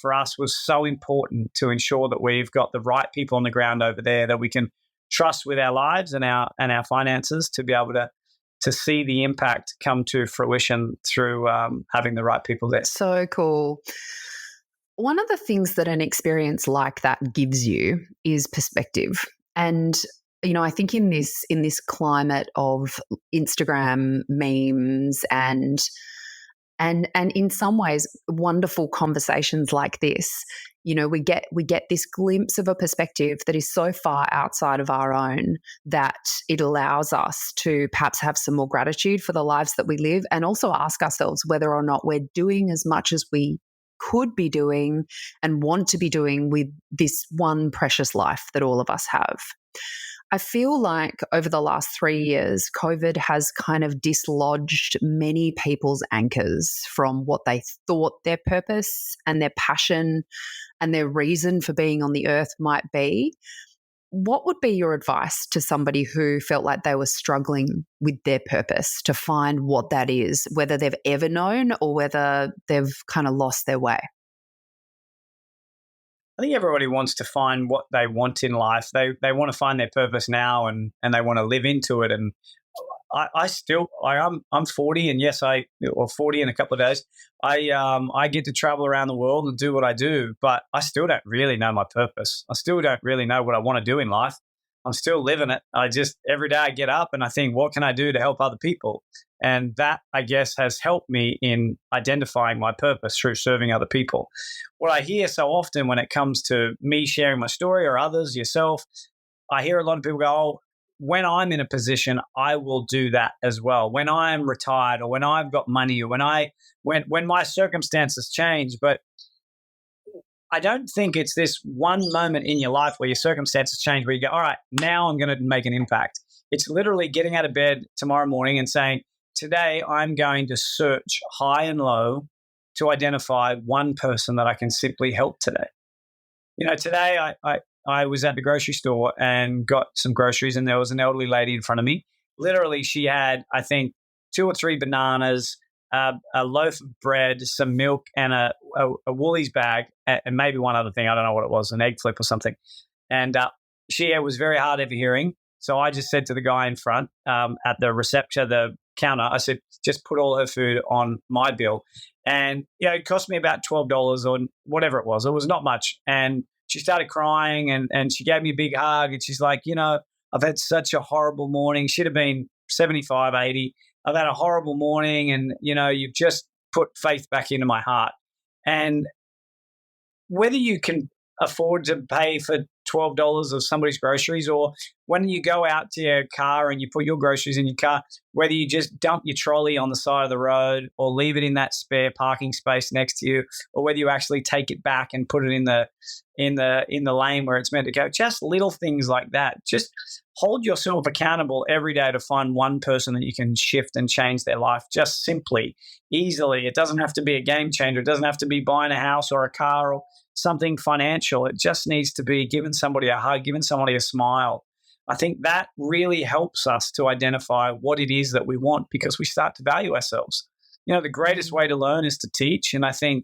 for us was so important to ensure that we've got the right people on the ground over there that we can trust with our lives and our finances to be able to see the impact come to fruition through having the right people there. So cool. One of the things that an experience like that gives you is perspective. And I think in this climate of Instagram memes and in some ways wonderful conversations like this, we get this glimpse of a perspective that is so far outside of our own that it allows us to perhaps have some more gratitude for the lives that we live, and also ask ourselves whether or not we're doing as much as we could be doing and want to be doing with this one precious life that all of us have. I feel like over the last 3 years, COVID has kind of dislodged many people's anchors from what they thought their purpose and their passion and their reason for being on the earth might be. What would be your advice to somebody who felt like they were struggling with their purpose to find what that is, whether they've ever known or whether they've kind of lost their way? I think everybody wants to find what they want in life. They want to find their purpose now, and they want to live into it. And I'm 40, and yes, 40 in a couple of days. I get to travel around the world and do what I do, but I still don't really know my purpose. I still don't really know what I want to do in life. I'm still living it. Every day I get up and I think, what can I do to help other people? And that, I guess, has helped me in identifying my purpose through serving other people. What I hear so often when it comes to me sharing my story, or others, yourself, I hear a lot of people go, oh, when I'm in a position, I will do that as well. When I'm retired, or when I've got money, or when my circumstances change. But I don't think it's this one moment in your life where your circumstances change where you go, all right, now I'm going to make an impact. It's literally getting out of bed tomorrow morning and saying, today I'm going to search high and low to identify one person that I can simply help today. Today I was at the grocery store and got some groceries, and there was an elderly lady in front of me. Literally, she had, I think, 2 or 3 bananas, a loaf of bread, some milk, and a Woolies bag, and maybe one other thing. I don't know what it was, an egg flip or something. And she was very hard of hearing. So I just said to the guy in front at the reception, the counter, I said, just put all her food on my bill. And it cost me about $12 or whatever it was. It was not much. And she started crying, and she gave me a big hug. And she's like, I've had such a horrible morning. She'd have been 75, 80. I've had a horrible morning, and, you've just put faith back into my heart. And whether you can afford to pay for $12 of somebody's groceries, or when you go out to your car and you put your groceries in your car, whether you just dump your trolley on the side of the road or leave it in that spare parking space next to you, or whether you actually take it back and put it in the lane where it's meant to go, just little things like that. Just hold yourself accountable every day to find one person that you can shift and change their life, just simply, easily. It doesn't have to be a game changer. It doesn't have to be buying a house or a car or something financial. It just needs to be giving somebody a hug, giving somebody a smile. I think that really helps us to identify what it is that we want, because we start to value ourselves. The greatest way to learn is to teach. And I think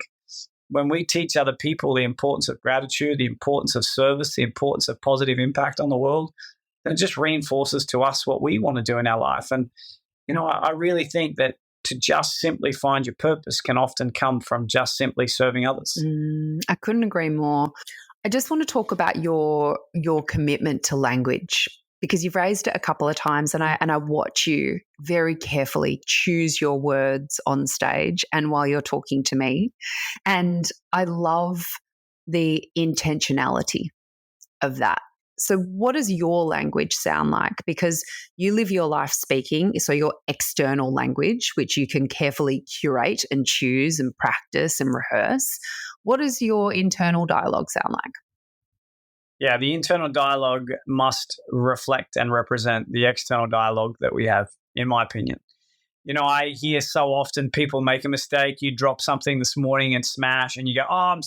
when we teach other people the importance of gratitude, the importance of service, the importance of positive impact on the world, then it just reinforces to us what we want to do in our life. And, I really think that to just simply find your purpose can often come from just simply serving others. I couldn't agree more. I just want to talk about your commitment to language, because you've raised it a couple of times, and I watch you very carefully choose your words on stage and while you're talking to me. And I love the intentionality of that. So what does your language sound like? Because you live your life speaking, so your external language, which you can carefully curate and choose and practice and rehearse. What does your internal dialogue sound like? Yeah, the internal dialogue must reflect and represent the external dialogue that we have, in my opinion. I hear so often people make a mistake. You drop something this morning and smash, and you go, oh,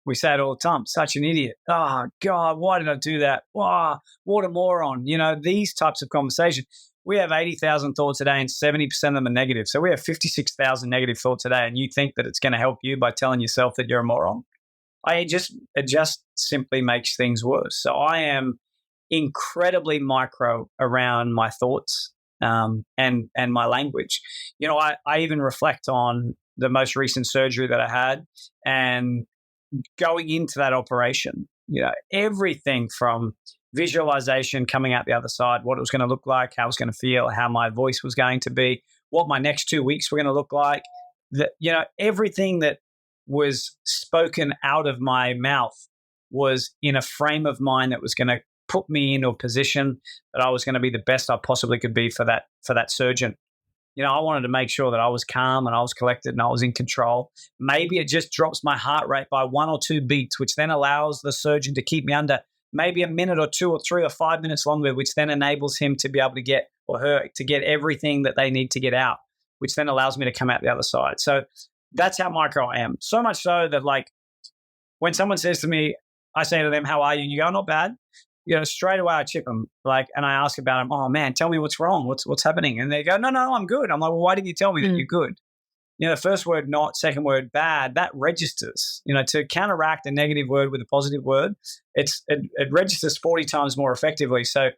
we say it all the time, such an idiot. Oh, God, why did I do that? Oh, what a moron. These types of conversations. We have 80,000 thoughts a day and 70% of them are negative. So we have 56,000 negative thoughts a day, and you think that it's going to help you by telling yourself that you're a moron. It just simply makes things worse. So I am incredibly micro around my thoughts and my language. I even reflect on the most recent surgery that I had, and going into that operation, everything from visualization coming out the other side, what it was going to look like, how I was going to feel, how my voice was going to be, what my next 2 weeks were going to look like, everything that was spoken out of my mouth was in a frame of mind that was going to put me into a position that I was going to be the best I possibly could be for that surgeon. I wanted to make sure that I was calm and I was collected and I was in control. Maybe it just drops my heart rate by 1 or 2 beats, which then allows the surgeon to keep me under maybe a minute or 2 or 3 or 5 minutes longer, which then enables him to be able to get, or her to get everything that they need to get out, which then allows me to come out the other side. So that's how micro I am. So much so that, like, when someone says to me, I say to them, how are you? And you go, not bad. Straight away I chip them, and I ask about them. Oh man, tell me what's wrong. What's happening? And they go, no, I'm good. I'm like, well, why did you tell me that you're good? The first word not, second word bad, that registers. To counteract a negative word with a positive word, it registers 40 times more effectively. So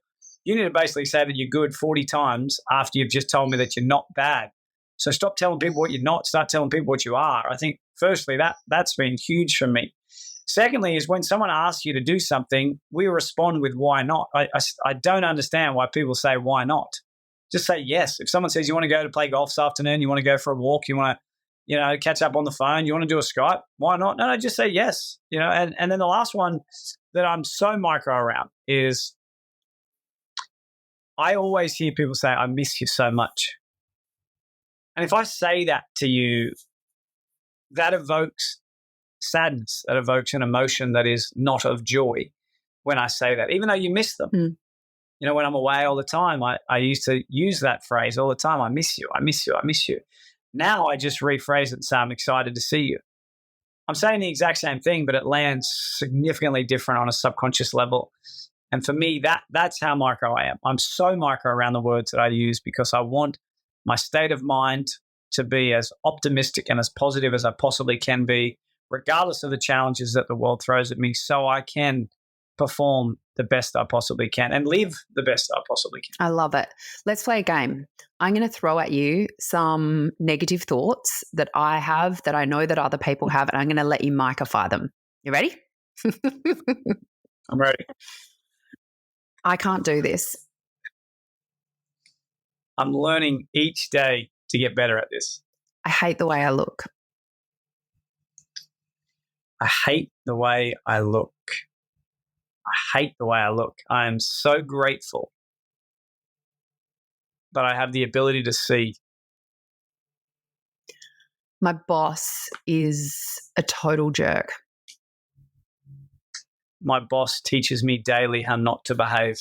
you need to basically say that you're good 40 times after you've just told me that you're not bad. So stop telling people what you're not. Start telling people what you are. I think firstly that's been huge for me. Secondly is when someone asks you to do something, we respond with why not. I don't understand why people say why not. Just say yes. If someone says you want to go to play golf this afternoon, you want to go for a walk, you want to, catch up on the phone, you want to do a Skype, why not? No, just say yes. And then the last one that I'm so micro around is I always hear people say, I miss you so much. And if I say that to you, that evokes sadness, that evokes an emotion that is not of joy when I say that, even though you miss them. When I'm away all the time, I used to use that phrase all the time. I miss you, I miss you, I miss you. Now I just rephrase it and say, I'm excited to see you. I'm saying the exact same thing, but it lands significantly different on a subconscious level. And for me, that's how micro I am. I'm so micro around the words that I use because I want my state of mind to be as optimistic and as positive as I possibly can be, regardless of the challenges that the world throws at me, so I can perform the best I possibly can and live the best I possibly can. I love it. Let's play a game. I'm going to throw at you some negative thoughts that I have, that I know that other people have, and I'm going to let you micify them. You ready? I'm ready. I can't do this. I'm learning each day to get better at this. I hate the way I look. I hate the way I look. I hate the way I look. I am so grateful that I have the ability to see. My boss is a total jerk. My boss teaches me daily how not to behave.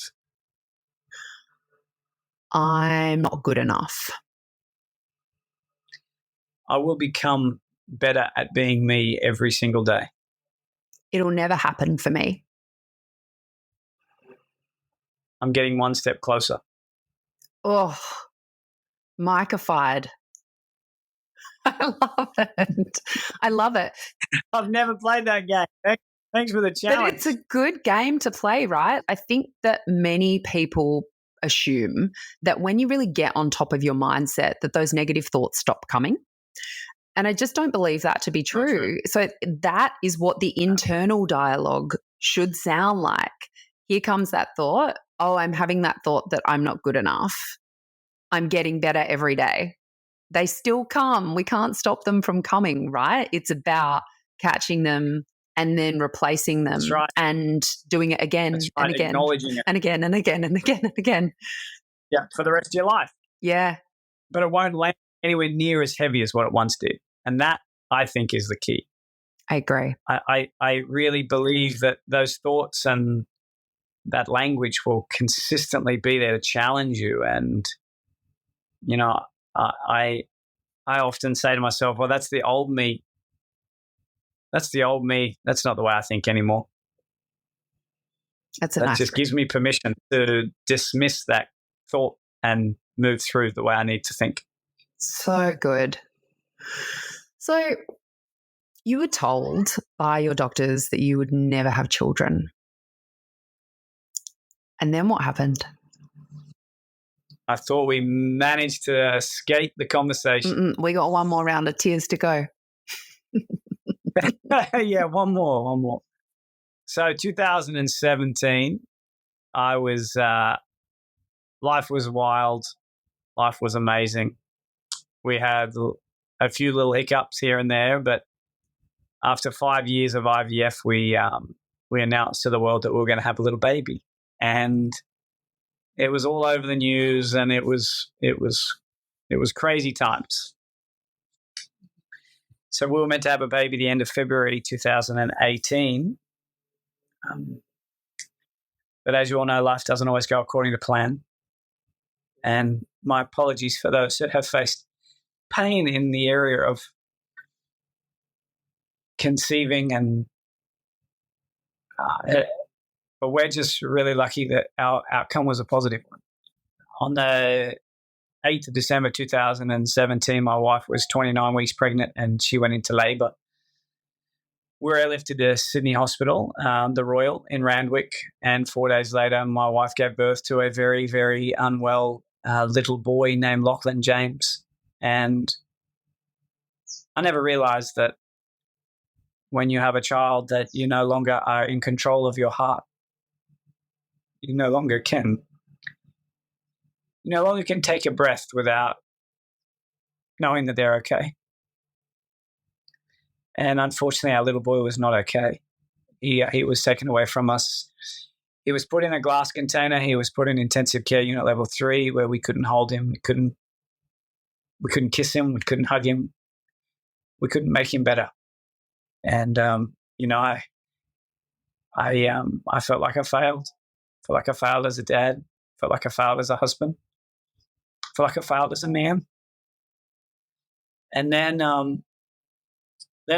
I'm not good enough. I will become better at being me every single day. It'll never happen for me. I'm getting one step closer. Oh, micified. I love it. I love it. I've never played that game. Thanks for the challenge. But it's a good game to play, right? I think that many people assume that when you really get on top of your mindset, that those negative thoughts stop coming. And I just don't believe that to be true. So that is what the internal dialogue should sound like. Here comes that thought. Oh, I'm having that thought that I'm not good enough. I'm getting better every day. They still come. We can't stop them from coming, right? It's about catching them and then replacing them and doing it again and again. Acknowledging it. And again and again and again and again. Yeah, for the rest of your life. Yeah. But it won't land anywhere near as heavy as what it once did. And that, I think, is the key. I agree. I really believe that those thoughts and that language will consistently be there to challenge you. And, you know, I often say to myself, well, that's the old me. That's the old me. That's not the way I think anymore. That just gives me permission to dismiss that thought and move through the way I need to think. So good. So you were told by your doctors that you would never have children. And then what happened? I thought we managed to escape the conversation. We got one more round of tears to go. Yeah, one more. So 2017, I was, life was wild. Life was amazing. We had a few little hiccups here and there, but after 5 years of IVF, we announced to the world that we were going to have a little baby. And it was all over the news, and it was crazy times. So we were meant to have a baby the end of February 2018. But as you all know, life doesn't always go according to plan. And my apologies for those that have faced pain in the area of conceiving, and but we're just really lucky that our outcome was a positive one. On the 8th of December 2017, my wife was 29 weeks pregnant and she went into labour. We were airlifted to Sydney Hospital, the Royal in Randwick, and 4 days later, my wife gave birth to a very, very unwell little boy named Lachlan James. And I never realised that when you have a child that you no longer are in control of your heart. You no longer can take a breath without knowing that they're okay. And unfortunately, our little boy was not okay. He was taken away from us. He was put in a glass container. He was put in intensive care unit level 3, where we couldn't hold him. We couldn't kiss him. We couldn't hug him. We couldn't make him better. And I felt like I failed. Felt like I failed as a dad. Felt like I failed as a husband. Felt like I failed as a man. And then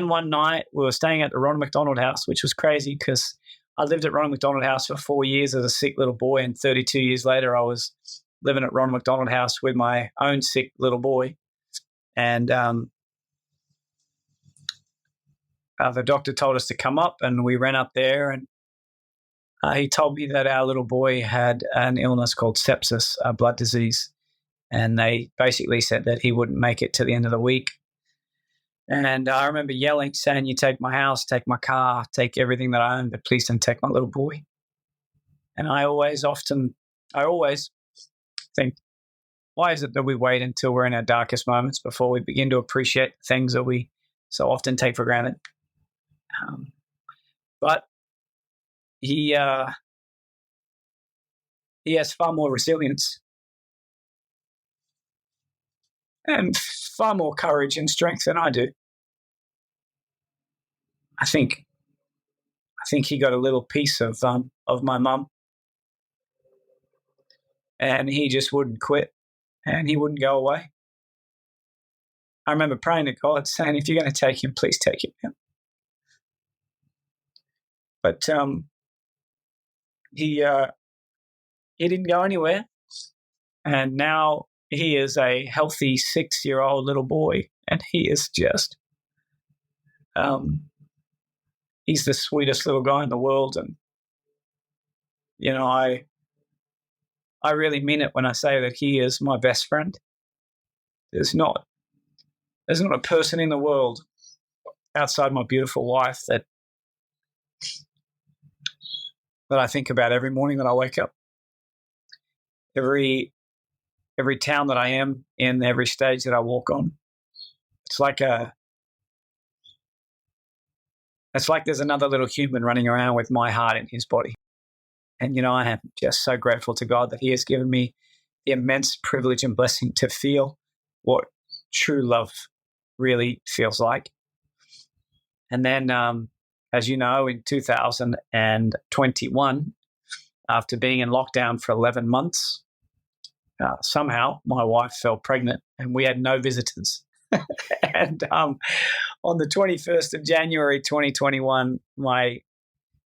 one night we were staying at the Ronald McDonald House, which was crazy because I lived at Ronald McDonald House for 4 years as a sick little boy, and 32 years later I was living at Ronald McDonald House with my own sick little boy. And the doctor told us to come up, and we ran up there, and he told me that our little boy had an illness called sepsis, a blood disease, and they basically said that he wouldn't make it to the end of the week. And I remember yelling, saying, "You take my house, take my car, take everything that I own, but please don't take my little boy." And I always think, why is it that we wait until we're in our darkest moments before we begin to appreciate things that we so often take for granted? But he has far more resilience and far more courage and strength than I do. I think he got a little piece of my mum, and he just wouldn't quit, and he wouldn't go away. I remember praying to God, saying, "If you're going to take him, please take him now." But he didn't go anywhere, and now he is a healthy 6-year-old little boy, And he is just, he's the sweetest little guy in the world. And, you know, I really mean it when I say that he is my best friend. There's not a person in the world outside my beautiful wife that I think about every morning that I wake up. Every town that I am in, every stage that I walk on, it's like there's another little human running around with my heart in his body. And, you know, I am just so grateful to God that he has given me the immense privilege and blessing to feel what true love really feels like. And then, as you know, in 2021, after being in lockdown for 11 months, somehow my wife fell pregnant and we had no visitors. And on the 21st of January 2021, my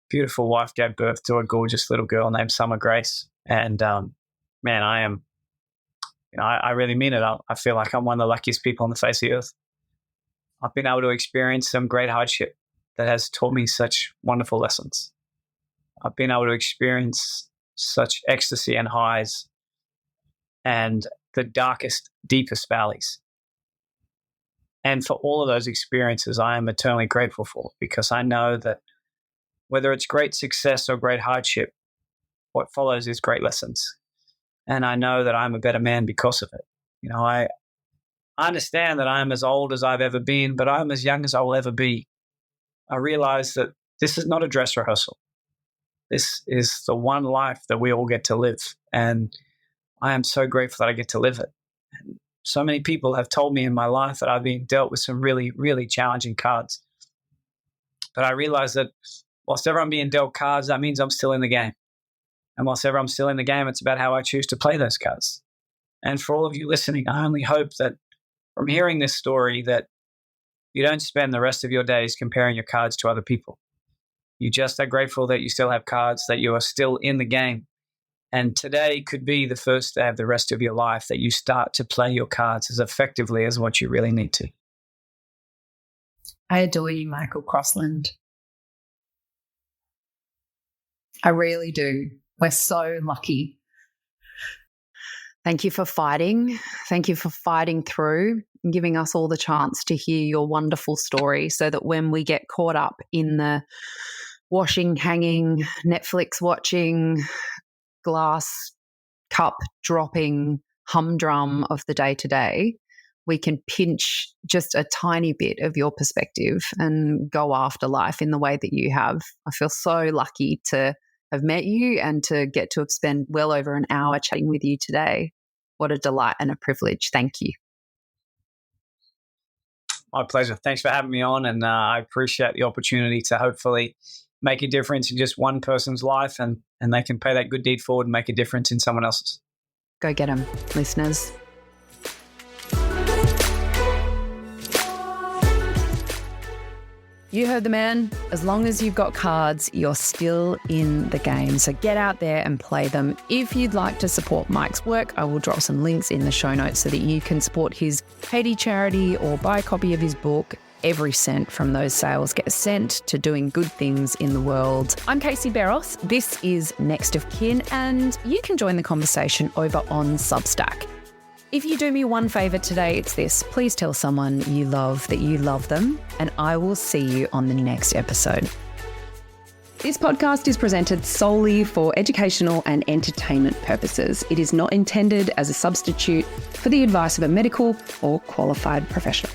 beautiful wife gave birth to a gorgeous little girl named Summer Grace. And man, I really mean it. I feel like I'm one of the luckiest people on the face of the earth. I've been able to experience some great hardship that has taught me such wonderful lessons. I've been able to experience such ecstasy and highs and the darkest, deepest valleys. And for all of those experiences, I am eternally grateful for, because I know that whether it's great success or great hardship, what follows is great lessons. And I know that I'm a better man because of it. You know, I understand that I'm as old as I've ever been, but I'm as young as I will ever be. I realize that this is not a dress rehearsal. This is the one life that we all get to live. And I am so grateful that I get to live it. And so many people have told me in my life that I've been dealt with some really, really challenging cards. But I realize that whilst ever I'm being dealt cards, that means I'm still in the game. And whilst ever I'm still in the game, it's about how I choose to play those cards. And for all of you listening, I only hope that from hearing this story that you don't spend the rest of your days comparing your cards to other people. You just are grateful that you still have cards, that you are still in the game. And today could be the first day of the rest of your life that you start to play your cards as effectively as what you really need to. I adore you, Michael Crossland. I really do. We're so lucky. Thank you for fighting. Thank you for fighting through and giving us all the chance to hear your wonderful story, so that when we get caught up in the washing, hanging, Netflix watching, glass cup dropping humdrum of the day-to-day, we can pinch just a tiny bit of your perspective and go after life in the way that you have. I feel so lucky to have met you and to get to have spent well over an hour chatting with you today. What a delight and a privilege. Thank you. My pleasure. Thanks for having me on, and I appreciate the opportunity to hopefully make a difference in just one person's life, and they can pay that good deed forward and make a difference in someone else's. Go get them, listeners. You heard the man. As long as you've got cards, you're still in the game. So get out there and play them. If you'd like to support Mike's work, I will drop some links in the show notes so that you can support his Haiti charity or buy a copy of his book. Every cent from those sales gets sent to doing good things in the world. I'm Casey Barros. This is Next of Kin, and you can join the conversation over on Substack. If you do me one favour today, it's this. Please tell someone you love that you love them, and I will see you on the next episode. This podcast is presented solely for educational and entertainment purposes. It is not intended as a substitute for the advice of a medical or qualified professional.